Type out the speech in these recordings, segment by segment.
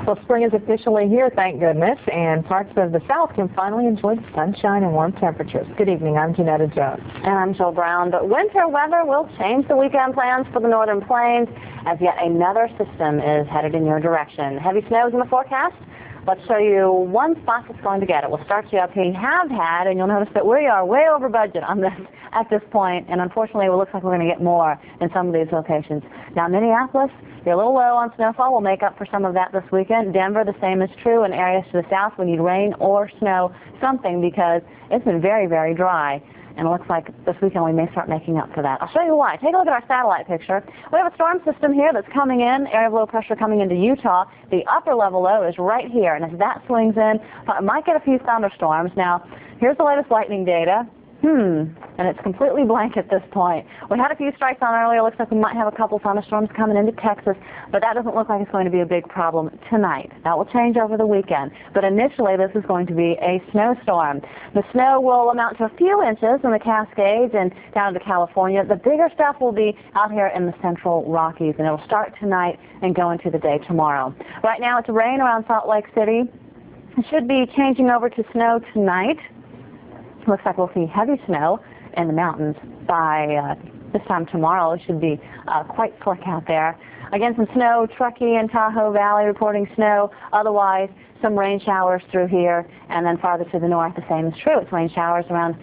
Well, spring is officially here, thank goodness, and parts of the south can finally enjoy the sunshine and warm temperatures. Good evening, I'm Janetta Jones. And I'm Jill Brown. But winter weather will change the weekend plans for the northern plains as yet another system is headed in your direction. Heavy snow is in the forecast. Let's show you one spot that's going to get it. We'll start you up here. You have had, and you'll notice that we are way over budget on this at this point, and unfortunately it looks like we're going to get more in some of these locations. Now, Minneapolis, you're a little low on snowfall. We'll make up for some of that this weekend. Denver, the same is true. In areas to the south, we need rain or snow, something, because it's been very, very dry. And it looks like this weekend we may start making up for that. I'll show you why. Take a look at our satellite picture. We have a storm system here that's coming in, area of low pressure coming into Utah. The upper level low is right here, and as that swings in, it might get a few thunderstorms. Now, here's the latest lightning data. And it's completely blank at this point. We had a few strikes on earlier. Looks like we might have a couple thunderstorms coming into Texas, but that doesn't look like it's going to be a big problem tonight. That will change over the weekend. But initially, this is going to be a snowstorm. The snow will amount to a few inches in the Cascades and down to California. The bigger stuff will be out here in the central Rockies, and it'll start tonight and go into the day tomorrow. Right now, it's rain around Salt Lake City. It should be changing over to snow tonight. Looks like we'll see heavy snow in the mountains by this time tomorrow. It should be quite slick out there. Again, some snow, Truckee and Tahoe Valley reporting snow. Otherwise, some rain showers through here. And then farther to the north, the same is true. It's rain showers around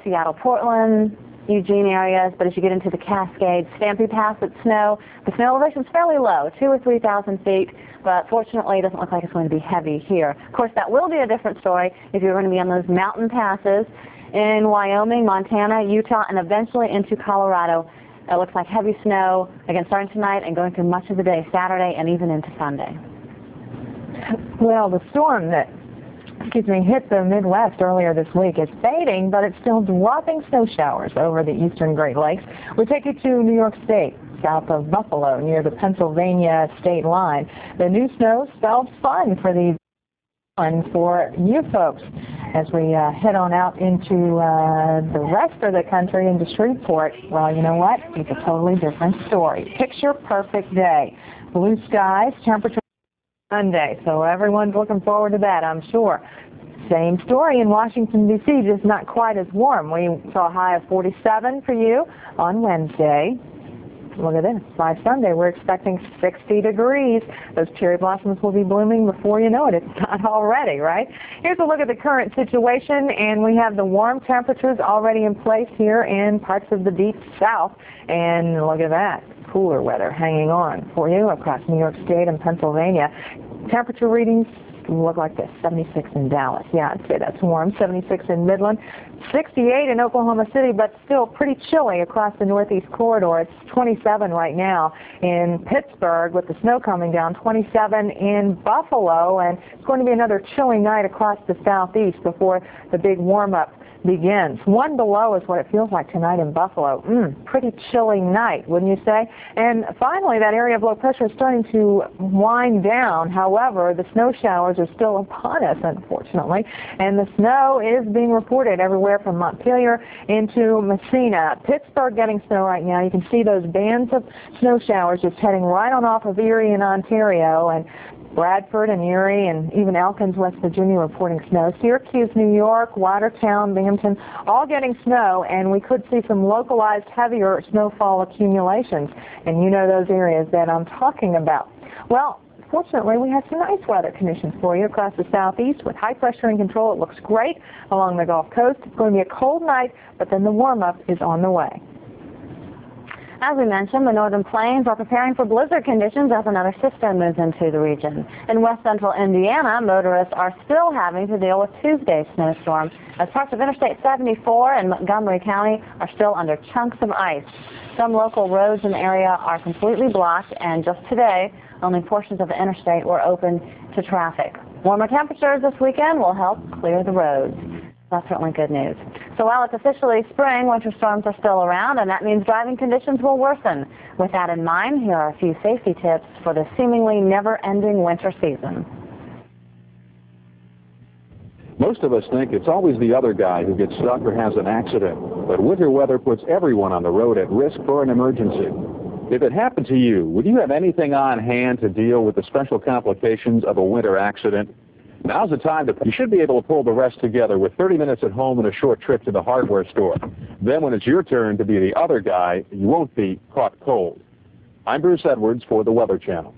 Seattle, Portland, Eugene areas. But as you get into the Cascades, Stampede Pass, it's snow. The snow elevation is fairly low, 2,000 or 3,000 feet. But fortunately, it doesn't look like it's going to be heavy here. Of course, that will be a different story if you're going to be on those mountain passes in Wyoming, Montana, Utah, and eventually into Colorado. It looks like heavy snow, again, starting tonight and going through much of the day, Saturday, and even into Sunday. Well, the storm that hit the Midwest earlier this week is fading, but it's still dropping snow showers over the eastern Great Lakes. We'll take you to New York State, south of Buffalo, near the Pennsylvania state line. The new snow spells fun for these and for you folks as we head on out into the rest of the country, into Shreveport. Well, you know what? It's a totally different story. Picture perfect day. Blue skies, temperature Sunday, so everyone's looking forward to that, I'm sure. Same story in Washington, D.C., just not quite as warm. We saw a high of 47 for you on Wednesday. Look at this. By Sunday, we're expecting 60 degrees. Those cherry blossoms will be blooming before you know it. It's not already, right? Here's a look at the current situation, and we have the warm temperatures already in place here in parts of the deep south. And look at that. Cooler weather hanging on for you across New York State and Pennsylvania. Temperature readings look like this. 76 in Dallas. Yeah, I'd say that's warm. 76 in Midland. 68 in Oklahoma City, but still pretty chilly across the northeast corridor. It's 27 right now in Pittsburgh with the snow coming down. 27 in Buffalo, and it's going to be another chilly night across the southeast before the big warm-up begins. 1 below is what it feels like tonight in Buffalo. Pretty chilly night, wouldn't you say? And finally, that area of low pressure is starting to wind down. However, the snow showers are still upon us, unfortunately, and the snow is being reported everywhere from Montpelier into Messina. Pittsburgh getting snow right now. You can see those bands of snow showers just heading right on off of Erie in Ontario, and Bradford and Erie and even Elkins, West Virginia reporting snow. Syracuse, New York, Watertown, Binghamton, all getting snow, and we could see some localized heavier snowfall accumulations. And you know those areas that I'm talking about. Well, fortunately, we have some nice weather conditions for you across the southeast with high pressure in control. It looks great along the Gulf Coast. It's going to be a cold night, but then the warm-up is on the way. As we mentioned, the northern plains are preparing for blizzard conditions as another system moves into the region. In west central Indiana, motorists are still having to deal with Tuesday's snowstorm, as parts of Interstate 74 in Montgomery County are still under chunks of ice. Some local roads in the area are completely blocked, and just today, only portions of the interstate were open to traffic. Warmer temperatures this weekend will help clear the roads. That's certainly good news. So while it's officially spring, winter storms are still around, and that means driving conditions will worsen. With that in mind, here are a few safety tips for the seemingly never-ending winter season. Most of us think it's always the other guy who gets stuck or has an accident, but winter weather puts everyone on the road at risk for an emergency. If it happened to you, would you have anything on hand to deal with the special complications of a winter accident? Now's the time you should be able to pull the rest together with 30 minutes at home and a short trip to the hardware store. Then when it's your turn to be the other guy, you won't be caught cold. I'm Bruce Edwards for the Weather Channel.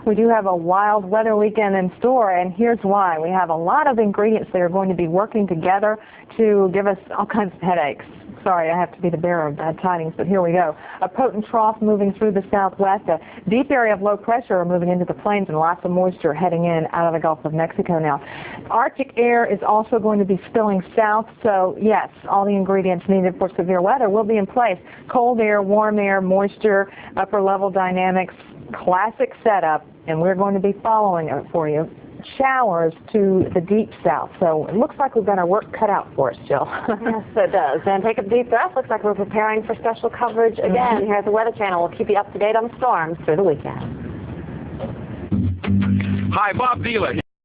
We do have a wild weather weekend in store, and here's why. We have a lot of ingredients that are going to be working together to give us all kinds of headaches. Sorry, I have to be the bearer of bad tidings, but here we go. A potent trough moving through the southwest, a deep area of low pressure moving into the plains, and lots of moisture heading in out of the Gulf of Mexico now. Arctic air is also going to be spilling south, so yes, all the ingredients needed for severe weather will be in place. Cold air, warm air, moisture, upper level dynamics, classic setup, and we're going to be following it for you. Showers to the deep south. So it looks like we've got our work cut out for us, Jill. Yes, it does. And take a deep breath. Looks like we're preparing for special coverage again here at the Weather Channel. We'll keep you up to date on the storms through the weekend. Hi, Bob Vila.